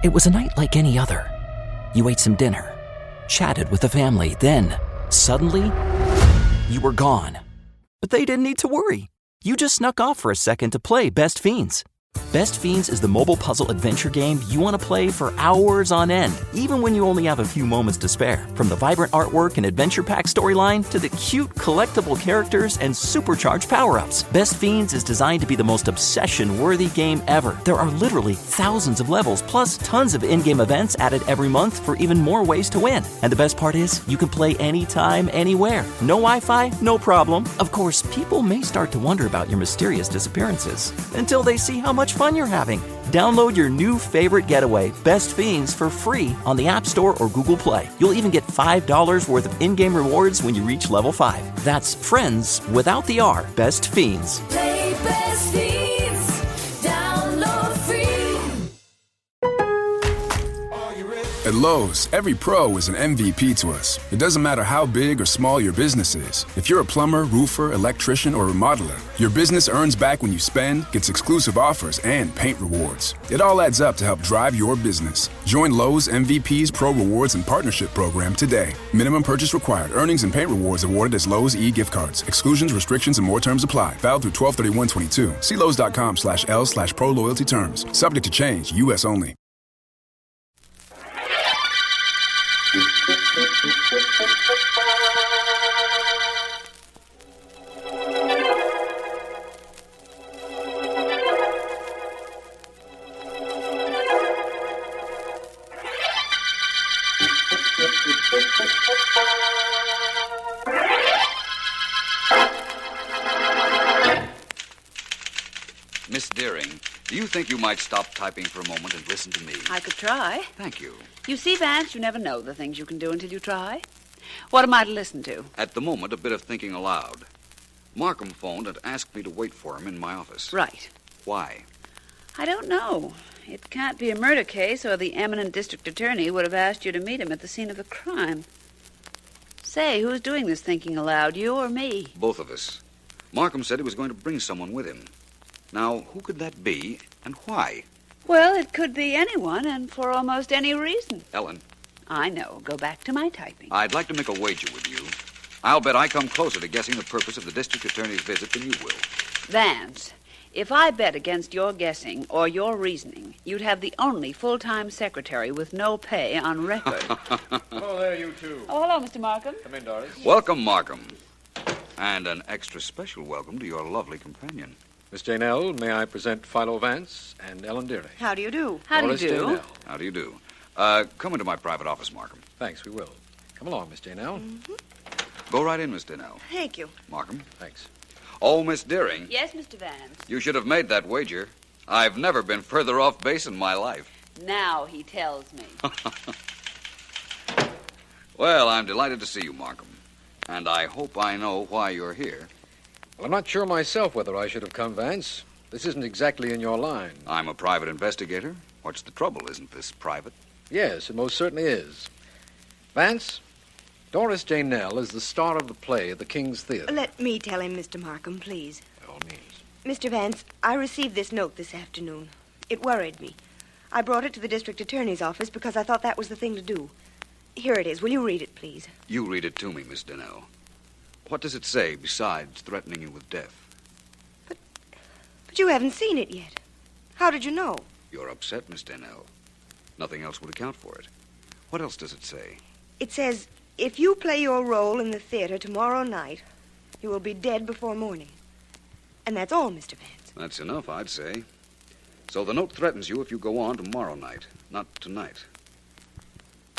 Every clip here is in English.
It was a night like any other. You ate some dinner, chatted with the family, then, suddenly, you were gone. But they didn't need to worry. You just snuck off for a second to play Best Fiends. Best Fiends is the mobile puzzle adventure game you want to play for hours on end, even when you only have a few moments to spare. From the vibrant artwork and adventure pack storyline to the cute collectible characters and supercharged power-ups, Best Fiends is designed to be the most obsession-worthy game ever. There are literally thousands of levels, plus tons of in-game events added every month for even more ways to win. And the best part is, you can play anytime, anywhere. No Wi-Fi? No problem. Of course, people may start to wonder about your mysterious disappearances until they see how much fun you're having. Download your new favorite getaway, Best Fiends, for free on the App Store or Google Play. You'll even get $5 worth of in-game rewards when you reach level 5. That's friends without the R. Best Fiends. Play Best Fiends. Download free. At Lowe's, every pro is an MVP to us. It doesn't matter how big or small your business is. If you're a plumber, roofer, electrician, or remodeler, your business earns back when you spend, gets exclusive offers, and paint rewards. It all adds up to help drive your business. Join Lowe's MVP's Pro Rewards and Partnership Program today. Minimum purchase required. Earnings and paint rewards awarded as Lowe's e-gift cards. Exclusions, restrictions, and more terms apply. Valid through 12/31/22. See Lowe's.com/L/Pro Loyalty Terms. Subject to change. U.S. only. Miss Deering, do you think you might stop typing for a moment and listen to me? I could try. Thank you. You see, Vance, you never know the things you can do until you try. What am I to listen to? At the moment, a bit of thinking aloud. Markham phoned and asked me to wait for him in my office. Right. Why? I don't know. It can't be a murder case, or the eminent district attorney would have asked you to meet him at the scene of the crime. Say, who's doing this thinking aloud, you or me? Both of us. Markham said he was going to bring someone with him. Now, who could that be, and why? Well, it could be anyone, and for almost any reason. Ellen. I know. Go back to my typing. I'd like to make a wager with you. I'll bet I come closer to guessing the purpose of the district attorney's visit than you will. Vance, if I bet against your guessing or your reasoning, you'd have the only full-time secretary with no pay on record. Oh, there, you two. Oh, hello, Mr. Markham. Come in, Doris. Welcome, Markham. And an extra special welcome to your lovely companion. Miss Janelle, may I present Philo Vance and Ellen Deering? How do you do? How do you Doris do? Janelle. How do you do? Come into my private office, Markham. Thanks, we will. Come along, Miss Janelle. Go right in, Miss Donnell. Thank you. Markham. Thanks. Oh, Miss Deering. Yes, Mr. Vance. You should have made that wager. I've never been further off base in my life. Now he tells me. Well, I'm delighted to see you, Markham. And I hope I know why you're here. Well, I'm not sure myself whether I should have come, Vance. This isn't exactly in your line. I'm a private investigator. What's the trouble? Isn't this private? Yes, it most certainly is. Vance, Doris Janelle is the star of the play at the King's Theater. Let me tell him, Mr. Markham, please. By all means. Mr. Vance, I received this note this afternoon. It worried me. I brought it to the district attorney's office because I thought that was the thing to do. Here it is. Will you read it, please? You read it to me, Miss Donnell. What does it say besides threatening you with death? But you haven't seen it yet. How did you know? You're upset, Miss Donnell. Nothing else would account for it. What else does it say? It says, if you play your role in the theater tomorrow night, you will be dead before morning. And that's all, Mr. Vance. That's enough, I'd say. So the note threatens you if you go on tomorrow night, not tonight.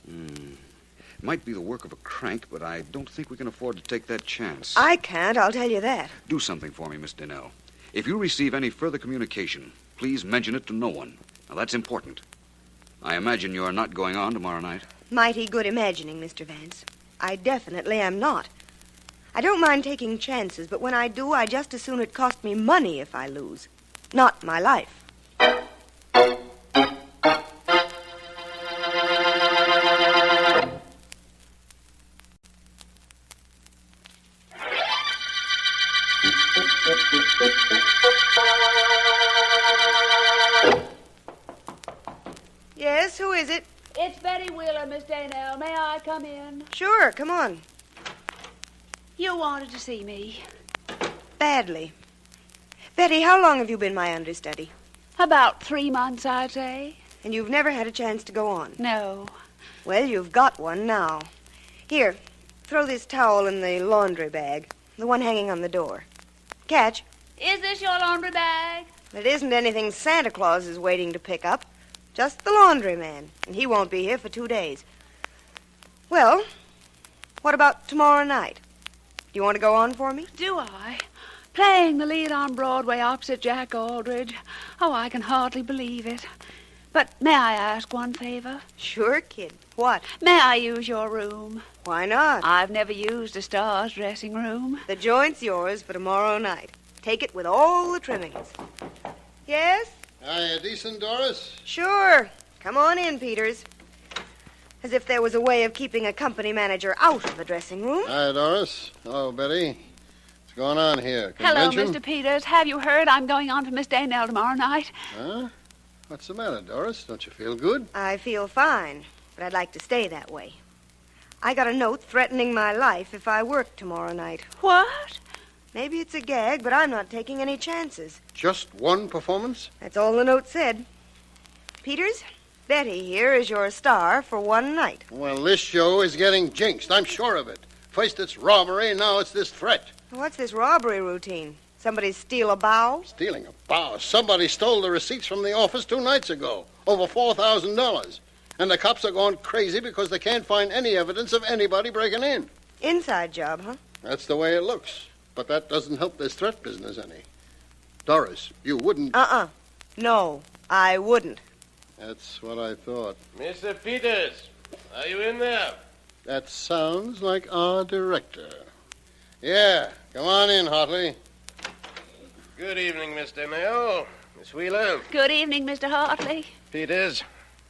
It might be the work of a crank, but I don't think we can afford to take that chance. I can't, I'll tell you that. Do something for me, Miss Donnell. If you receive any further communication, please mention it to no one. Now, that's important. I imagine you're not going on tomorrow night. Mighty good imagining, Mr. Vance. I definitely am not. I don't mind taking chances, but when I do, I just as soon it cost me money if I lose. Not my life. Yes, who is it? It's Betty Wheeler, Miss Daynell. May I come in? Sure, come on. You wanted to see me. Badly. Betty, how long have you been my understudy? About 3 months, I'd say. And you've never had a chance to go on? No. Well, you've got one now. Here, throw this towel in the laundry bag, the one hanging on the door. Catch. Is this your laundry bag? It isn't anything Santa Claus is waiting to pick up. Just the laundryman, and he won't be here for 2 days. Well, what about tomorrow night? Do you want to go on for me? Do I? Playing the lead on Broadway opposite Jack Aldridge. Oh, I can hardly believe it. But may I ask one favor? Sure, kid. What? May I use your room? Why not? I've never used a star's dressing room. The joint's yours for tomorrow night. Take it with all the trimmings. Yes? Hiya, decent, Doris? Sure. Come on in, Peters. As if there was a way of keeping a company manager out of the dressing room. Hiya, Doris. Hello, Betty. What's going on here? Hello, Convention? Mr. Peters. Have you heard I'm going on to Miss Daynell tomorrow night? Huh? What's the matter, Doris? Don't you feel good? I feel fine, but I'd like to stay that way. I got a note threatening my life if I work tomorrow night. What? Maybe it's a gag, but I'm not taking any chances. Just one performance? That's all the note said. Peters, Betty here is your star for one night. Well, this show is getting jinxed. I'm sure of it. First it's robbery, now it's this threat. What's this robbery routine? Somebody steal a bow? Stealing a bow. Somebody stole the receipts from the office 2 nights ago. Over $4,000. And the cops are going crazy because they can't find any evidence of anybody breaking in. Inside job, huh? That's the way it looks. But that doesn't help this threat business any. Doris, you wouldn't... No, I wouldn't. That's what I thought. Mr. Peters, are you in there? That sounds like our director. Yeah, come on in, Hartley. Good evening, Mr. Mayo. Miss Wheeler. Good evening, Mr. Hartley. Peters,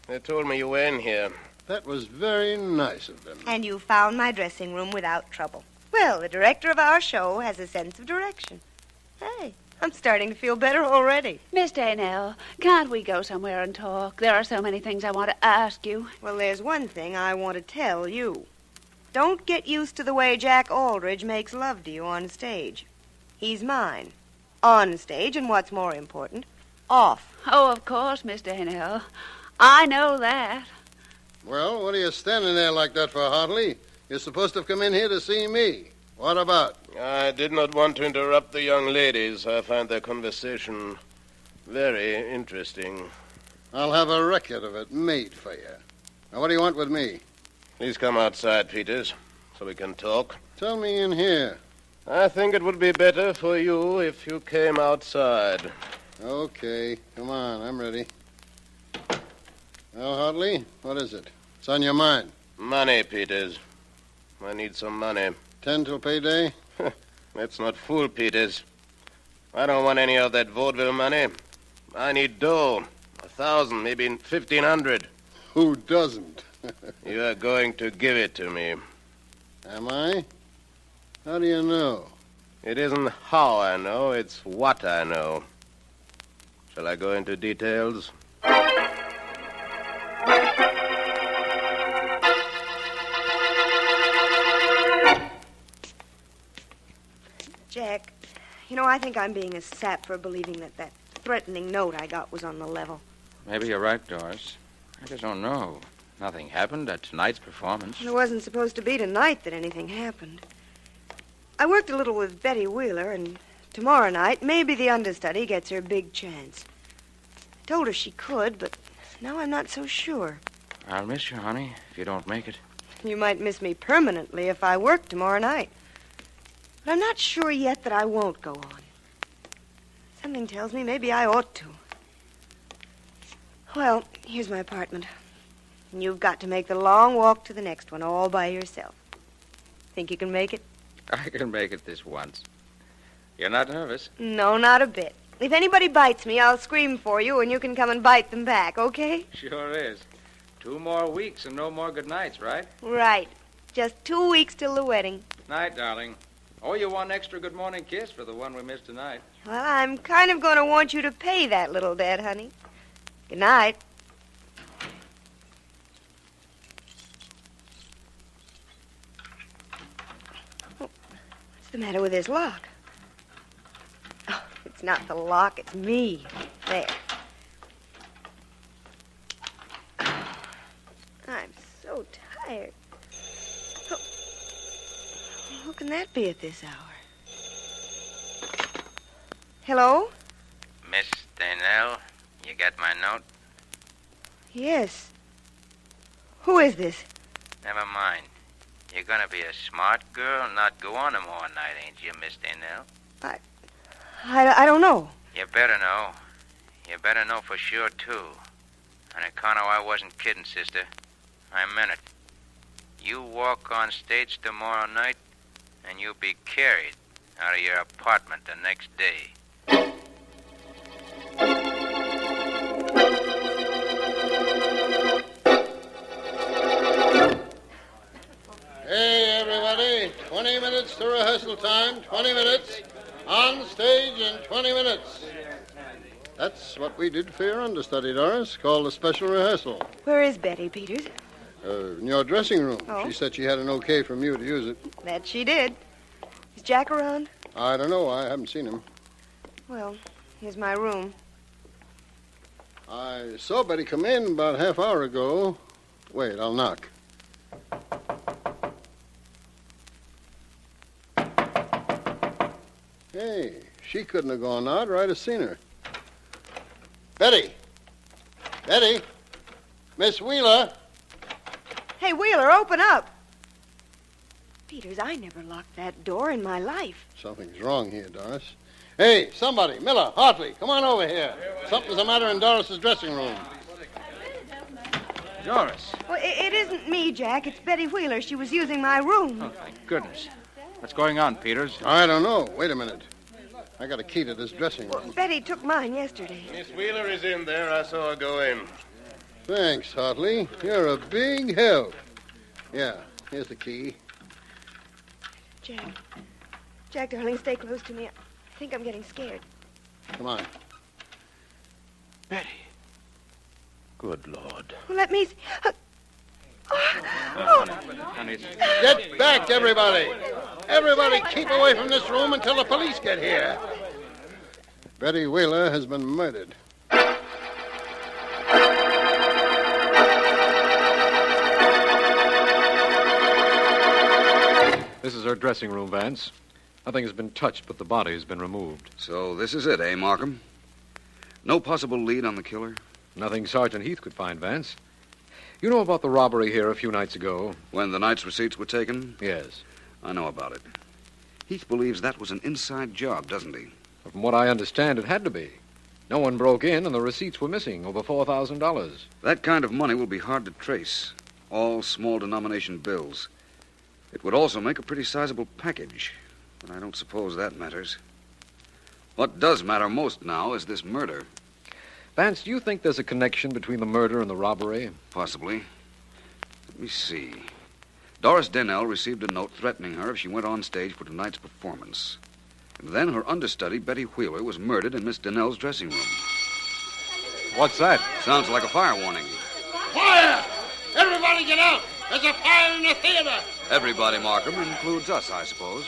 they told me you were in here. That was very nice of them. And you found my dressing room without trouble. Well, the director of our show has a sense of direction. Hey, I'm starting to feel better already. Miss Daynell, can't we go somewhere and talk? There are so many things I want to ask you. Well, there's one thing I want to tell you. Don't get used to the way Jack Aldridge makes love to you on stage. He's mine. On stage, and what's more important, off. Oh, of course, Miss Daynell. I know that. Well, what are you standing there like that for, Hartley? You're supposed to have come in here to see me. What about? I did not want to interrupt the young ladies. I find their conversation very interesting. I'll have a record of it made for you. Now, what do you want with me? Please come outside, Peters, so we can talk. Tell me in here. I think it would be better for you if you came outside. Okay, come on, I'm ready. Well, Hartley, what is it? What's on your mind? Money, Peters. I need some money. 10 till payday? Let's not fool Peters. I don't want any of that vaudeville money. I need dough. 1,000, maybe 1,500. Who doesn't? You are going to give it to me. Am I? How do you know? It isn't how I know, it's what I know. Shall I go into details? Jack, you know, I think I'm being a sap for believing that threatening note I got was on the level. Maybe you're right, Doris. I just don't know. Nothing happened at tonight's performance. It wasn't supposed to be tonight that anything happened. I worked a little with Betty Wheeler, and tomorrow night, maybe the understudy gets her big chance. I told her she could, but now I'm not so sure. I'll miss you, honey, if you don't make it. You might miss me permanently if I work tomorrow night. But I'm not sure yet that I won't go on. Something tells me maybe I ought to. Well, here's my apartment. And you've got to make the long walk to the next one all by yourself. Think you can make it? I can make it this once. You're not nervous? No, not a bit. If anybody bites me, I'll scream for you, and you can come and bite them back, okay? Sure is. 2 more weeks and no more good nights, right? Right. Just 2 weeks till the wedding. Night, darling. Owe you one extra good morning kiss for the one we missed tonight. Well, I'm kind of going to want you to pay that little debt, honey. Good night. What's the matter with this lock? Oh, it's not the lock, it's me. There. I'm so tired. Who can that be at this hour? Hello? Miss Daynell, you got my note? Yes. Who is this? Never mind. You're gonna be a smart girl and not go on 'em all night, ain't you, Miss Daynell? I don't know. You better know. You better know for sure, too. On account of I wasn't kidding, sister. I meant it. You walk on stage tomorrow night, and you'll be carried out of your apartment the next day. Hey, everybody. 20 minutes to rehearsal time. 20 minutes. On stage in 20 minutes. That's what we did for your understudy, Doris, called a special rehearsal. Where is Betty, Peters? In your dressing room. Oh. She said she had an okay from you to use it. That she did. Is Jack around? I don't know. I haven't seen him. Well, here's my room. I saw Betty come in about a half hour ago. Wait, I'll knock. Hey, she couldn't have gone out, or I'd have seen her. Betty! Betty! Miss Wheeler! Hey, Wheeler, open up. Peters, I never locked that door in my life. Something's wrong here, Doris. Hey, somebody, Miller, Hartley, come on over here. Something's the matter in Doris's dressing room. Doris. Well, it isn't me, Jack. It's Betty Wheeler. She was using my room. Oh, thank goodness. What's going on, Peters? I don't know. Wait a minute. I got a key to this dressing room. Well, Betty took mine yesterday. Miss Wheeler is in there. I saw her go in. Thanks, Hartley. You're a big help. Yeah, here's the key. Jack, darling, stay close to me. I think I'm getting scared. Come on. Betty. Good Lord. Well, let me... Honey, Get back, everybody. Everybody keep away from this room until the police get here. Betty Wheeler has been murdered. This is her dressing room, Vance. Nothing has been touched, but the body has been removed. So this is it, eh, Markham? No possible lead on the killer? Nothing Sergeant Heath could find, Vance. You know about the robbery here a few nights ago? When the night's receipts were taken? Yes. I know about it. Heath believes that was an inside job, doesn't he? But from what I understand, it had to be. No one broke in, and the receipts were missing, over $4,000. That kind of money will be hard to trace. All small denomination bills. It would also make a pretty sizable package, but I don't suppose that matters. What does matter most now is this murder. Vance, do you think there's a connection between the murder and the robbery? Possibly. Let me see. Doris Daynell received a note threatening her if she went on stage for tonight's performance. And then her understudy, Betty Wheeler, was murdered in Miss Daynell's dressing room. What's that? Sounds like a fire warning. Fire! Everybody get out! There's a fire in the theater! Everybody, Markham, includes us, I suppose.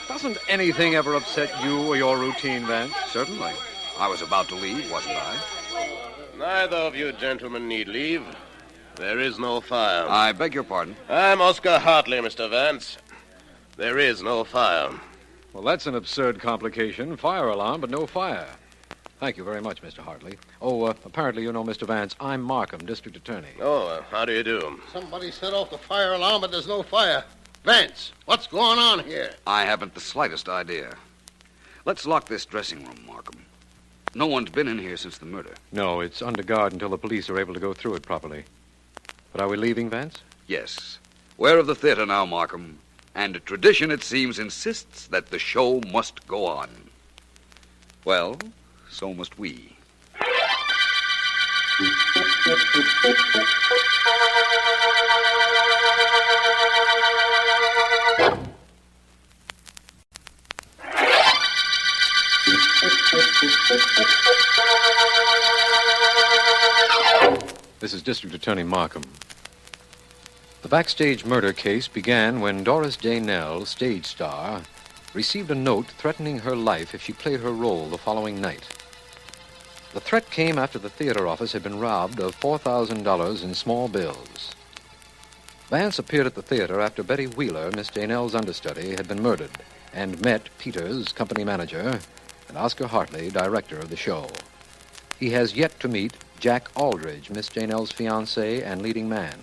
Doesn't anything ever upset you or your routine, Vance? Certainly. I was about to leave, wasn't I? Neither of you gentlemen need leave. There is no fire. I beg your pardon. I'm Oscar Hartley, Mr. Vance. There is no fire. Well, that's an absurd complication. Fire alarm, but no fire. Thank you very much, Mr. Hartley. Oh, apparently you know Mr. Vance. I'm Markham, District Attorney. Oh, how do you do? Somebody set off the fire alarm, but there's no fire. Vance, what's going on here? I haven't the slightest idea. Let's lock this dressing room, Markham. No one's been in here since the murder. No, it's under guard until the police are able to go through it properly. But are we leaving, Vance? Yes. We're of the theater now, Markham. And tradition, it seems, insists that the show must go on. Well, so must we. This is District Attorney Markham. The Backstage murder case began when Doris Daynell, stage star, received a note threatening her life if she played her role the following night. The threat came after the theater office had been robbed of $4,000 in small bills. Vance appeared at the theater after Betty Wheeler, Miss Janelle's understudy, had been murdered, and met Peters, company manager, and Oscar Hartley, director of the show. He has yet to meet Jack Aldridge, Miss Janelle's fiancé and leading man.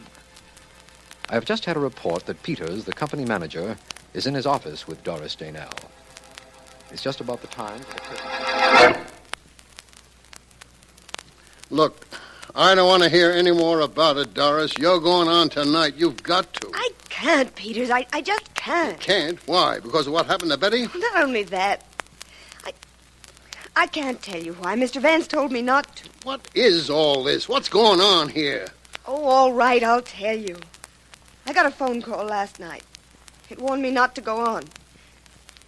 I have just had a report that Peters, the company manager, is in his office with Doris Janelle. It's just about the time for the curtain. Look, I don't want to hear any more about it, Doris. You're going on tonight. You've got to. I can't, Peters. I just can't. Can't? Why? Because of what happened to Betty? Not only that. I can't tell you why. Mr. Vance told me not to. What is all this? What's going on here? Oh, all right, I'll tell you. I got a phone call last night. It warned me not to go on.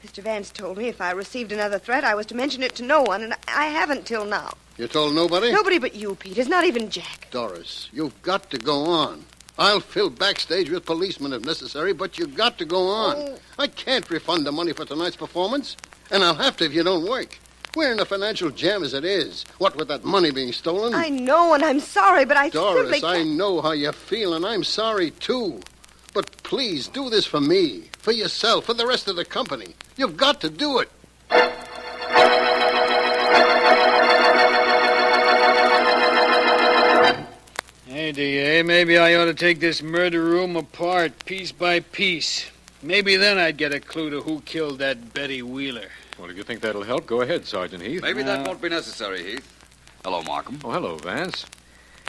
Mr. Vance told me if I received another threat, I was to mention it to no one, and I haven't till now. You told nobody? Nobody but you, Peters, not even Jack. Doris, you've got to go on. I'll fill Backstage with policemen if necessary, but you've got to go on. Oh. I can't refund the money for tonight's performance, and I'll have to if you don't work. We're in a financial jam as it is. What with that money being stolen? I know, and I'm sorry, but I Doris, simply can't. I know how you feel, and I'm sorry, too. But please, do this for me, for yourself, for the rest of the company. You've got to do it. Hey, D.A., maybe I ought to take this murder room apart, piece by piece. Maybe then I'd get a clue to who killed that Betty Wheeler. Well, if you think that'll help, go ahead, Sergeant Heath. Maybe that won't be necessary, Heath. Hello, Markham. Oh, hello, Vance.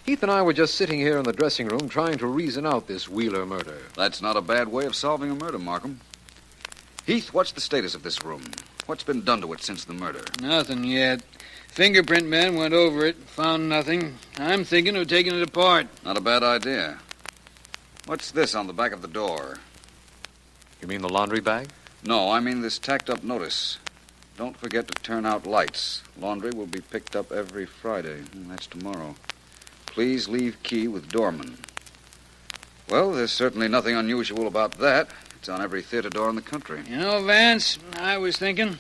Heath and I were just sitting here in the dressing room trying to reason out this Wheeler murder. That's not a bad way of solving a murder, Markham. Heath, what's the status of this room? What's been done to it since the murder? Nothing yet. Fingerprint man went over it, found nothing. I'm thinking of taking it apart. Not a bad idea. What's this on the back of the door? You mean the laundry bag? No, I mean this tacked-up notice. Don't forget to turn out lights. Laundry will be picked up every Friday. That's tomorrow. Please leave key with doorman. Well, there's certainly nothing unusual about that. It's on every theater door in the country. You know, Vance, I was thinking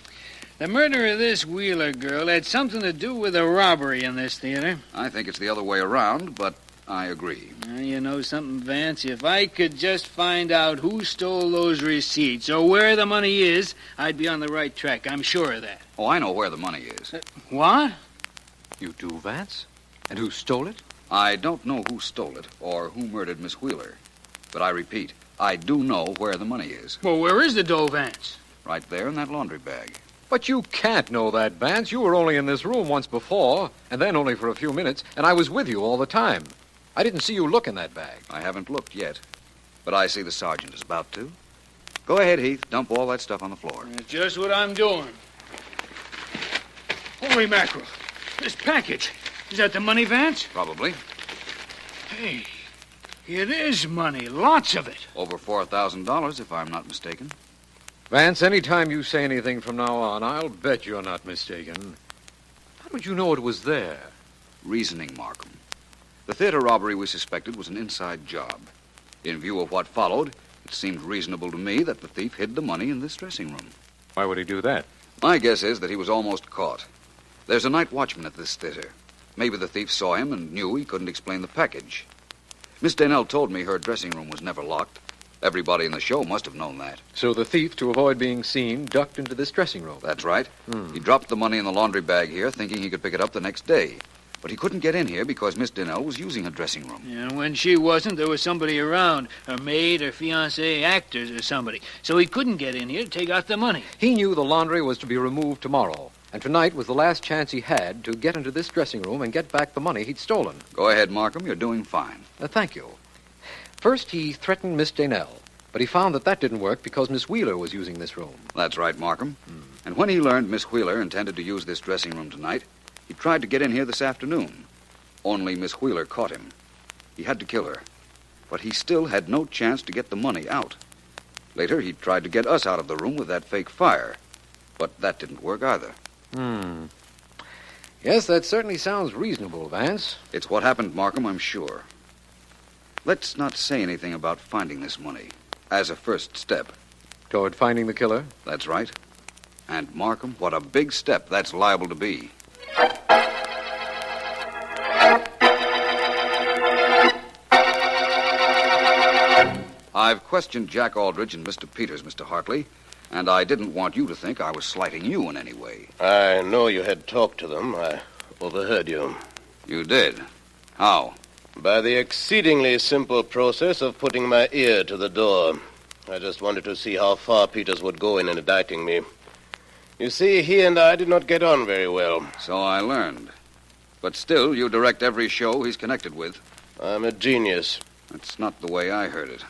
the murder of this Wheeler girl had something to do with a robbery in this theater. I think it's the other way around, but I agree. You know something, Vance? If I could just find out who stole those receipts or where the money is, I'd be on the right track. I'm sure of that. Oh, I know where the money is. What? You do, Vance? And who stole it? I don't know who stole it or who murdered Miss Wheeler. But I repeat, I do know where the money is. Well, where is the dough, Vance? Right there in that laundry bag. But you can't know that, Vance. You were only in this room once before, and then only for a few minutes, and I was with you all the time. I didn't see you look in that bag. I haven't looked yet, but I see the sergeant is about to. Go ahead, Heath. Dump all that stuff on the floor. That's just what I'm doing. Holy mackerel. This package. Is that the money, Vance? Probably. Hey, it is money. Lots of it. Over $4,000, if I'm not mistaken. Vance, any time you say anything from now on, I'll bet you're not mistaken. How did you know it was there? Reasoning, Markham. The theater robbery we suspected was an inside job. In view of what followed, it seemed reasonable to me that the thief hid the money in this dressing room. Why would he do that? My guess is that he was almost caught. There's a night watchman at this theater. Maybe the thief saw him and knew he couldn't explain the package. Miss Danelle told me her dressing room was never locked. Everybody in the show must have known that. So the thief, to avoid being seen, ducked into this dressing room. That's right. He dropped the money in the laundry bag here, thinking he could pick it up the next day. But he couldn't get in here because Miss Danelle was using her dressing room. And when she wasn't, there was somebody around. Her maid, her fiancé, actors, or somebody. So he couldn't get in here to take out the money. He knew the laundry was to be removed tomorrow, and tonight was the last chance he had to get into this dressing room and get back the money he'd stolen. Go ahead, Markham. You're doing fine. Thank you. First, he threatened Miss Danelle, but he found that didn't work because Miss Wheeler was using this room. That's right, Markham. And when he learned Miss Wheeler intended to use this dressing room tonight, he tried to get in here this afternoon. Only Miss Wheeler caught him. He had to kill her. But he still had no chance to get the money out. Later, he tried to get us out of the room with that fake fire. But that didn't work either. Yes, that certainly sounds reasonable, Vance. It's what happened, Markham, I'm sure. Let's not say anything about finding this money as a first step. Toward finding the killer? That's right. And, Markham, what a big step that's liable to be. I've questioned Jack Aldrich and Mr. Peters, Mr. Hartley, and I didn't want you to think I was slighting you in any way. I know you had talked to them. I overheard you. You did? How? By the exceedingly simple process of putting my ear to the door. I just wanted to see how far Peters would go in indicting me. You see, he and I did not get on very well. So I learned. But still, you direct every show he's connected with. I'm a genius. That's not the way I heard it.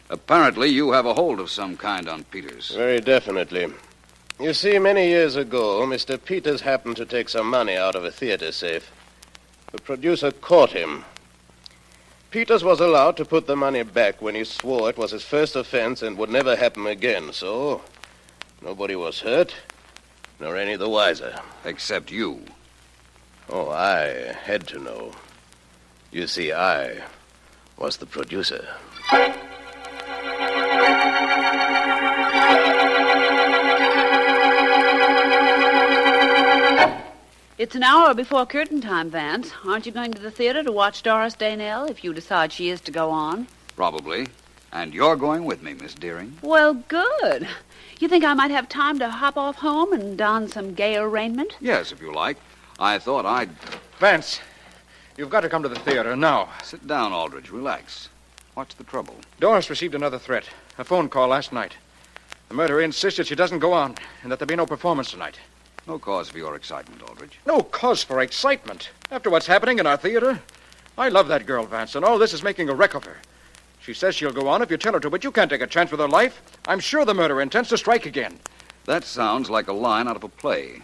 Apparently, you have a hold of some kind on Peters. Very definitely. You see, many years ago, Mr. Peters happened to take some money out of a theater safe. The producer caught him. Peters was allowed to put the money back when he swore it was his first offense and would never happen again, so nobody was hurt, nor any the wiser. Except you. Oh, I had to know. You see, I was the producer. It's an hour before curtain time, Vance. Aren't you going to the theater to watch Doris Daynell if you decide she is to go on? Probably. And you're going with me, Miss Deering. Well, good. You think I might have time to hop off home and don some gay arraignment? Yes, if you like. I thought I'd... Vance, you've got to come to the theater now. Sit down, Aldrich. Relax. What's the trouble? Doris received another threat. A phone call last night. The murderer insisted she doesn't go on and that there be no performance tonight. No cause for your excitement, Aldrich. No cause for excitement. After what's happening in our theater, I love that girl, Vance, and all this is making a wreck of her. She says she'll go on if you tell her to, but you can't take a chance with her life. I'm sure the murderer intends to strike again. That sounds like a line out of a play.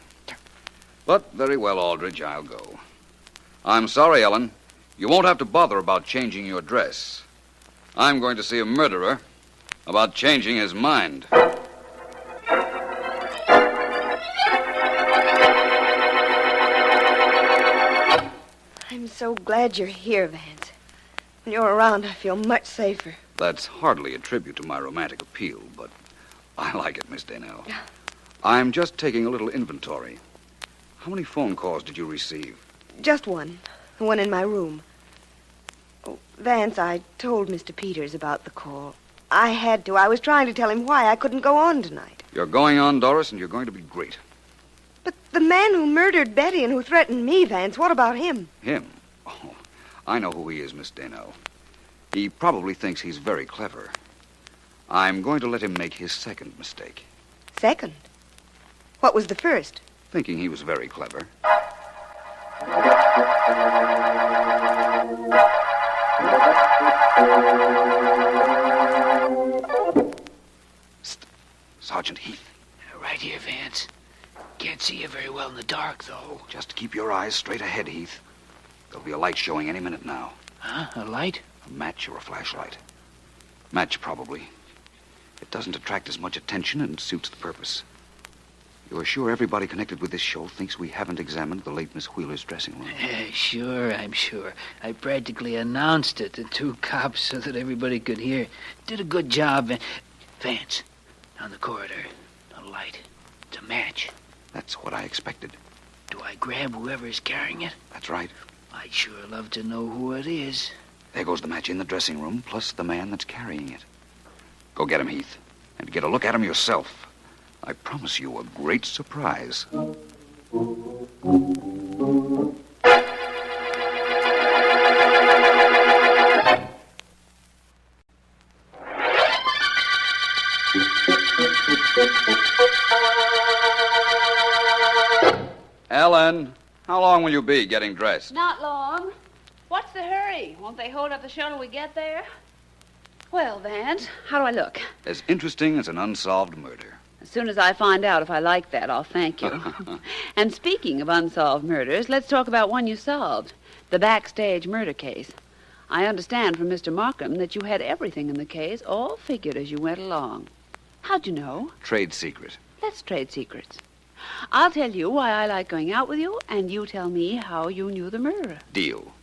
But very well, Aldrich, I'll go. I'm sorry, Ellen. You won't have to bother about changing your dress. I'm going to see a murderer about changing his mind. I'm so glad you're here, Vance. When you're around, I feel much safer. That's hardly a tribute to my romantic appeal, but I like it, Miss Daynell. I'm just taking a little inventory. How many phone calls did you receive? Just one. The one in my room. Oh, Vance, I told Mr. Peters about the call. I had to. I was trying to tell him why I couldn't go on tonight. You're going on, Doris, and you're going to be great. But the man who murdered Betty and who threatened me, Vance, what about him? Him? Oh, I know who he is, Miss Daynell. He probably thinks he's very clever. I'm going to let him make his second mistake. Second? What was the first? Thinking he was very clever. Psst. Sergeant Heath. Right here, Vance. Can't see you very well in the dark, though. Just keep your eyes straight ahead, Heath. There'll be a light showing any minute now. Huh? A light? A match or a flashlight. Match, probably. It doesn't attract as much attention and suits the purpose. You're sure everybody connected with this show thinks we haven't examined the late Miss Wheeler's dressing room? Sure, I'm sure. I practically announced it to two cops so that everybody could hear. Did a good job. Vance, down the corridor. A light. It's a match. That's what I expected. Do I grab whoever's carrying it? That's right. I'd sure love to know who it is. There goes the match in the dressing room, plus the man that's carrying it. Go get him, Heath, and get a look at him yourself. I promise you a great surprise. Ellen, how long will you be getting dressed? Not long. What's the hurry? Won't they hold up the show till we get there? Well, Vance, how do I look? As interesting as an unsolved murder. As soon as I find out if I like that, I'll thank you. And speaking of unsolved murders, let's talk about one you solved. The Backstage murder case. I understand from Mr. Markham that you had everything in the case all figured as you went along. How'd you know? Trade secret. Let's trade secrets. I'll tell you why I like going out with you, and you tell me how you knew the murderer. Deal.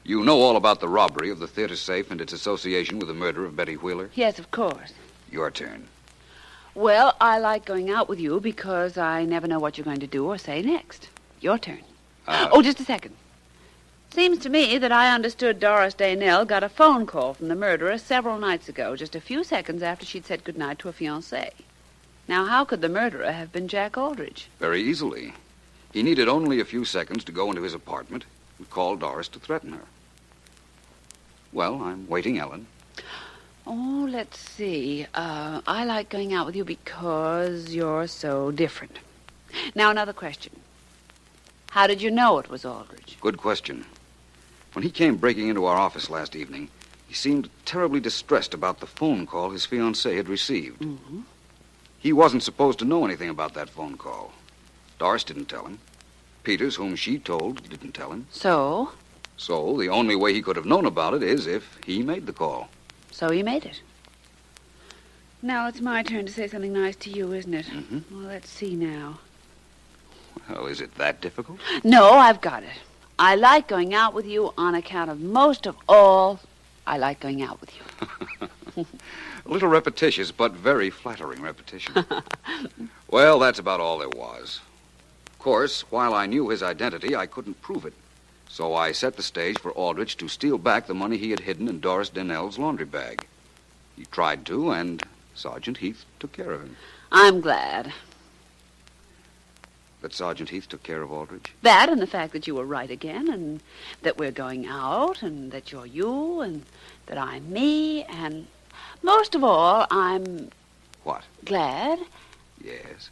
You know all about the robbery of the theater safe and its association with the murder of Betty Wheeler? Yes, of course. Your turn. Well, I like going out with you because I never know what you're going to do or say next. Your turn. Oh, just a second. Seems to me that I understood Doris Daynell got a phone call from the murderer several nights ago, just a few seconds after she'd said goodnight to a fiancé. Now, how could the murderer have been Jack Aldrich? Very easily. He needed only a few seconds to go into his apartment and call Doris to threaten her. Well, I'm waiting, Ellen. Oh, let's see. I like going out with you because you're so different. Now, another question. How did you know it was Aldrich? Good question. When he came breaking into our office last evening, he seemed terribly distressed about the phone call his fiancée had received. Mm-hmm. He wasn't supposed to know anything about that phone call. Doris didn't tell him. Peters, whom she told, didn't tell him. So? So the only way he could have known about it is if he made the call. So he made it. Now it's my turn to say something nice to you, isn't it? Mm-hmm. Well, let's see now. Well, is it that difficult? No, I've got it. I like going out with you on account of most of all, I like going out with you. A little repetitious, but very flattering repetition. Well, that's about all there was. Of course, while I knew his identity, I couldn't prove it. So I set the stage for Aldrich to steal back the money he had hidden in Doris Daynell's laundry bag. He tried to, and Sergeant Heath took care of him. I'm glad. That Sergeant Heath took care of Aldrich? That and the fact that you were right again, and that we're going out, and that you're you, and that I'm me, and most of all, I'm... What? Glad. Yes?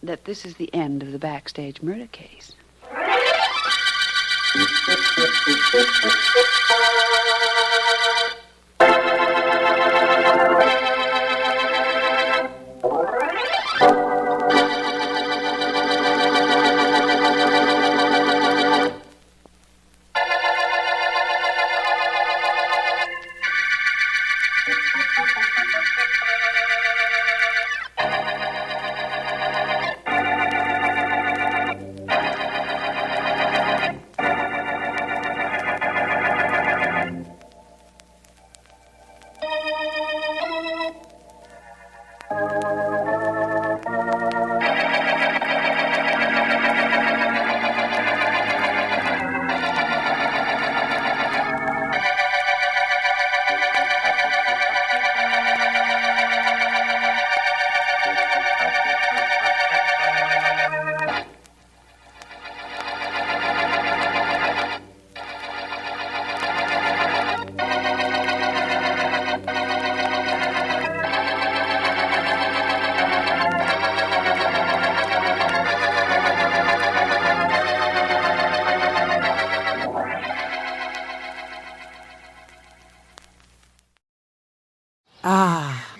That this is the end of the Backstage murder case.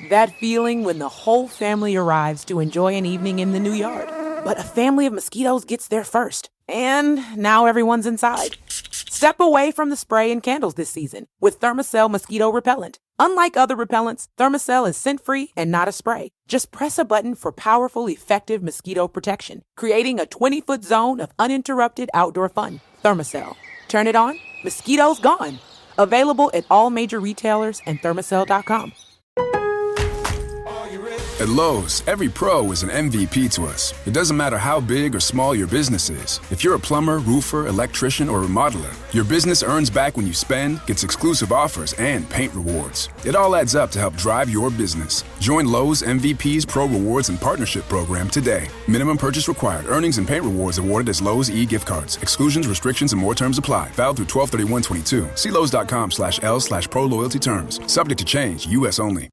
That feeling when the whole family arrives to enjoy an evening in the new yard. But a family of mosquitoes gets there first. And now everyone's inside. Step away from the spray and candles this season with Thermacell Mosquito Repellent. Unlike other repellents, Thermacell is scent-free and not a spray. Just press a button for powerful, effective mosquito protection, creating a 20-foot zone of uninterrupted outdoor fun. Thermacell. Turn it on, mosquitoes gone. Available at all major retailers and Thermacell.com. At Lowe's, every pro is an MVP to us. It doesn't matter how big or small your business is. If you're a plumber, roofer, electrician, or remodeler, your business earns back when you spend, gets exclusive offers, and paint rewards. It all adds up to help drive your business. Join Lowe's MVP's Pro Rewards and Partnership Program today. Minimum purchase required. Earnings and paint rewards awarded as Lowe's e-gift cards. Exclusions, restrictions, and more terms apply. Valid through 12/31/22. See Lowe's.com/L/Pro Loyalty terms. Subject to change. U.S. only.